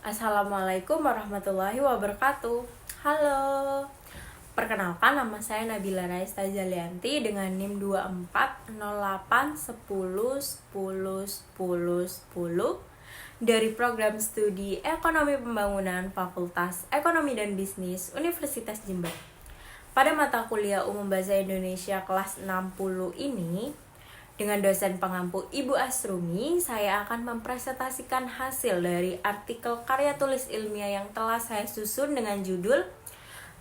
Assalamualaikum warahmatullahi wabarakatuh. Halo. Perkenalkan, nama saya Nabila Raista Jalianti dengan NIM 240810101010 dari program studi Ekonomi Pembangunan Fakultas Ekonomi dan Bisnis Universitas Jember. Pada mata kuliah Umum Bahasa Indonesia kelas 60 ini, dengan dosen pengampu Ibu Asrumi, saya akan mempresentasikan hasil dari artikel karya tulis ilmiah yang telah saya susun dengan judul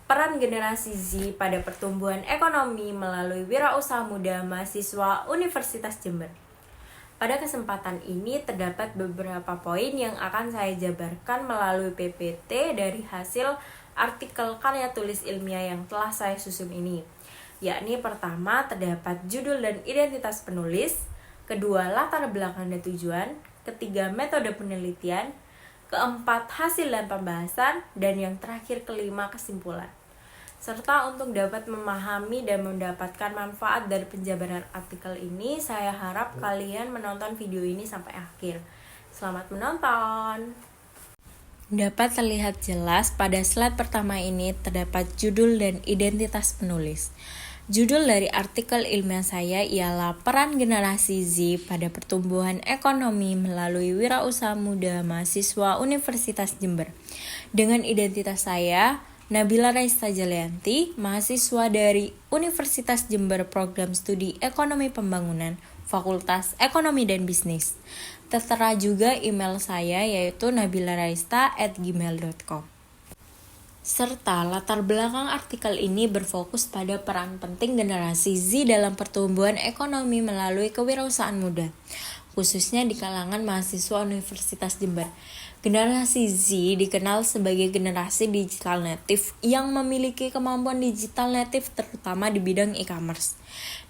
Peran Generasi Z pada Pertumbuhan Ekonomi melalui Wirausaha Muda Mahasiswa Universitas Jember. Pada kesempatan ini terdapat beberapa poin yang akan saya jabarkan melalui PPT dari hasil artikel karya tulis ilmiah yang telah saya susun ini. Yakni pertama terdapat judul dan identitas penulis, kedua latar belakang dan tujuan, ketiga metode penelitian, keempat hasil dan pembahasan, dan yang terakhir kelima kesimpulan. Serta untuk dapat memahami dan mendapatkan manfaat dari penjabaran artikel ini, saya harap kalian menonton video ini sampai akhir. Selamat menonton! Dapat terlihat jelas pada slide pertama ini terdapat judul dan identitas penulis. Judul dari artikel ilmiah saya ialah Peran Generasi Z pada Pertumbuhan Ekonomi melalui Wirausaha Muda Mahasiswa Universitas Jember. Dengan identitas saya, Nabila Raista Jalianti, mahasiswa dari Universitas Jember Program Studi Ekonomi Pembangunan, Fakultas Ekonomi dan Bisnis. Tertera juga email saya yaitu nabilaraista@gmail.com. Serta latar belakang artikel ini berfokus pada peran penting generasi Z dalam pertumbuhan ekonomi melalui kewirausahaan muda, khususnya di kalangan mahasiswa Universitas Jember. Generasi Z dikenal sebagai generasi digital native yang memiliki kemampuan digital native terutama di bidang e-commerce.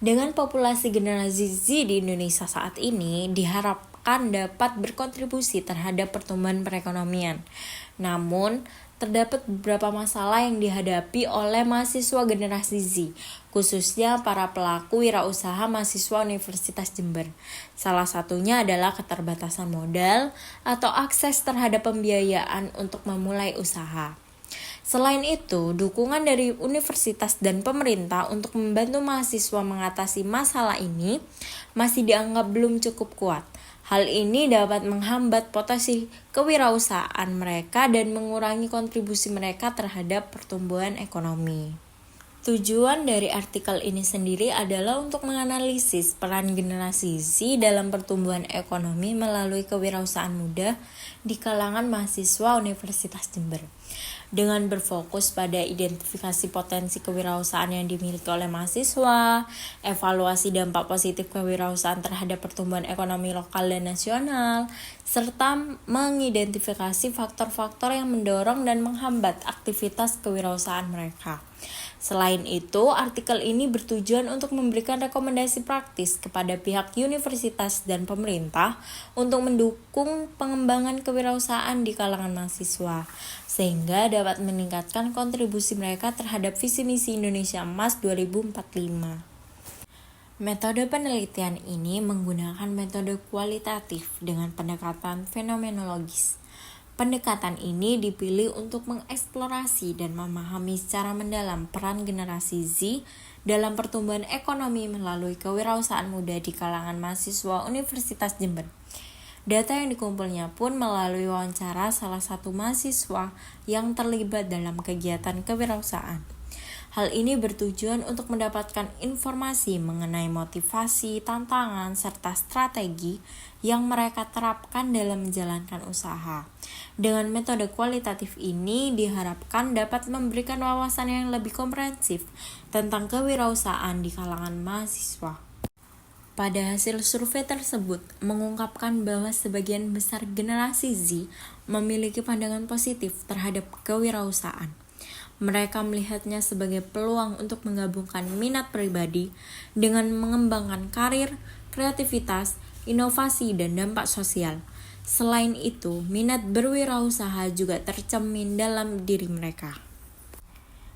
Dengan populasi generasi Z di Indonesia saat ini diharapkan dapat berkontribusi terhadap pertumbuhan perekonomian. Namun, terdapat beberapa masalah yang dihadapi oleh mahasiswa generasi Z, khususnya para pelaku wirausaha mahasiswa Universitas Jember. Salah satunya adalah keterbatasan modal atau akses terhadap pembiayaan untuk memulai usaha. Selain itu, dukungan dari universitas dan pemerintah untuk membantu mahasiswa mengatasi masalah ini masih dianggap belum cukup kuat. Hal ini dapat menghambat potensi kewirausahaan mereka dan mengurangi kontribusi mereka terhadap pertumbuhan ekonomi. Tujuan dari artikel ini sendiri adalah untuk menganalisis peran generasi Z dalam pertumbuhan ekonomi melalui kewirausahaan muda di kalangan mahasiswa Universitas Jember. Dengan berfokus pada identifikasi potensi kewirausahaan yang dimiliki oleh mahasiswa, evaluasi dampak positif kewirausahaan terhadap pertumbuhan ekonomi lokal dan nasional, serta mengidentifikasi faktor-faktor yang mendorong dan menghambat aktivitas kewirausahaan mereka. Selain itu, artikel ini bertujuan untuk memberikan rekomendasi praktis kepada pihak universitas dan pemerintah untuk mendukung pengembangan kewirausahaan di kalangan mahasiswa, sehingga dapat meningkatkan kontribusi mereka terhadap visi misi Indonesia Emas 2045. Metode penelitian ini menggunakan metode kualitatif dengan pendekatan fenomenologis. Pendekatan ini dipilih untuk mengeksplorasi dan memahami secara mendalam peran generasi Z dalam pertumbuhan ekonomi melalui kewirausahaan muda di kalangan mahasiswa Universitas Jember. Data yang dikumpulnya pun melalui wawancara salah satu mahasiswa yang terlibat dalam kegiatan kewirausahaan. Hal ini bertujuan untuk mendapatkan informasi mengenai motivasi, tantangan, serta strategi yang mereka terapkan dalam menjalankan usaha. Dengan metode kualitatif ini diharapkan dapat memberikan wawasan yang lebih komprehensif tentang kewirausahaan di kalangan mahasiswa. Pada hasil survei tersebut mengungkapkan bahwa sebagian besar generasi Z memiliki pandangan positif terhadap kewirausahaan. Mereka melihatnya sebagai peluang untuk menggabungkan minat pribadi dengan mengembangkan karir, kreativitas, inovasi, dan dampak sosial. Selain itu, minat berwirausaha juga tercermin dalam diri mereka.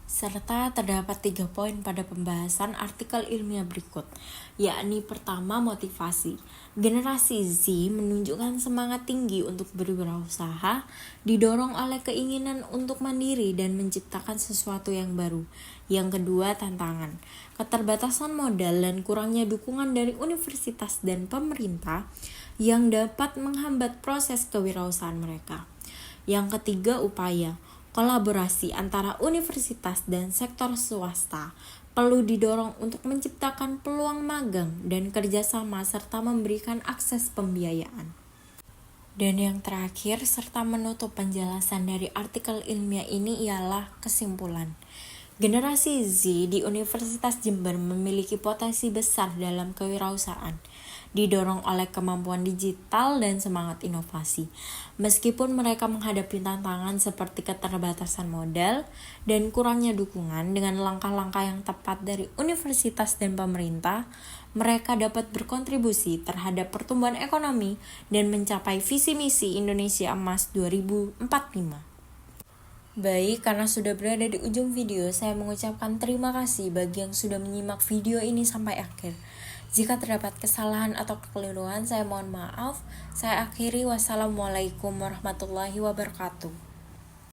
serta terdapat 3 poin pada pembahasan artikel ilmiah berikut, yakni pertama, motivasi. Generasi Z menunjukkan semangat tinggi untuk berwirausaha, didorong oleh keinginan untuk mandiri dan menciptakan sesuatu yang baru. Yang kedua, tantangan. Keterbatasan modal dan kurangnya dukungan dari universitas dan pemerintah yang dapat menghambat proses kewirausahaan mereka. Yang ketiga, upaya. Kolaborasi antara universitas dan sektor swasta perlu didorong untuk menciptakan peluang magang dan kerjasama serta memberikan akses pembiayaan. Dan yang terakhir, serta menutup penjelasan dari artikel ilmiah ini ialah kesimpulan. Generasi Z di Universitas Jember memiliki potensi besar dalam kewirausahaan, didorong oleh kemampuan digital dan semangat inovasi. Meskipun mereka menghadapi tantangan seperti keterbatasan modal dan kurangnya dukungan, dengan langkah-langkah yang tepat dari universitas dan pemerintah, mereka dapat berkontribusi terhadap pertumbuhan ekonomi dan mencapai visi misi Indonesia Emas 2045. Baik, karena sudah berada di ujung video, saya mengucapkan terima kasih bagi yang sudah menyimak video ini sampai akhir. Jika terdapat kesalahan atau kekeliruan, saya mohon maaf. Saya akhiri, wassalamualaikum warahmatullahi wabarakatuh.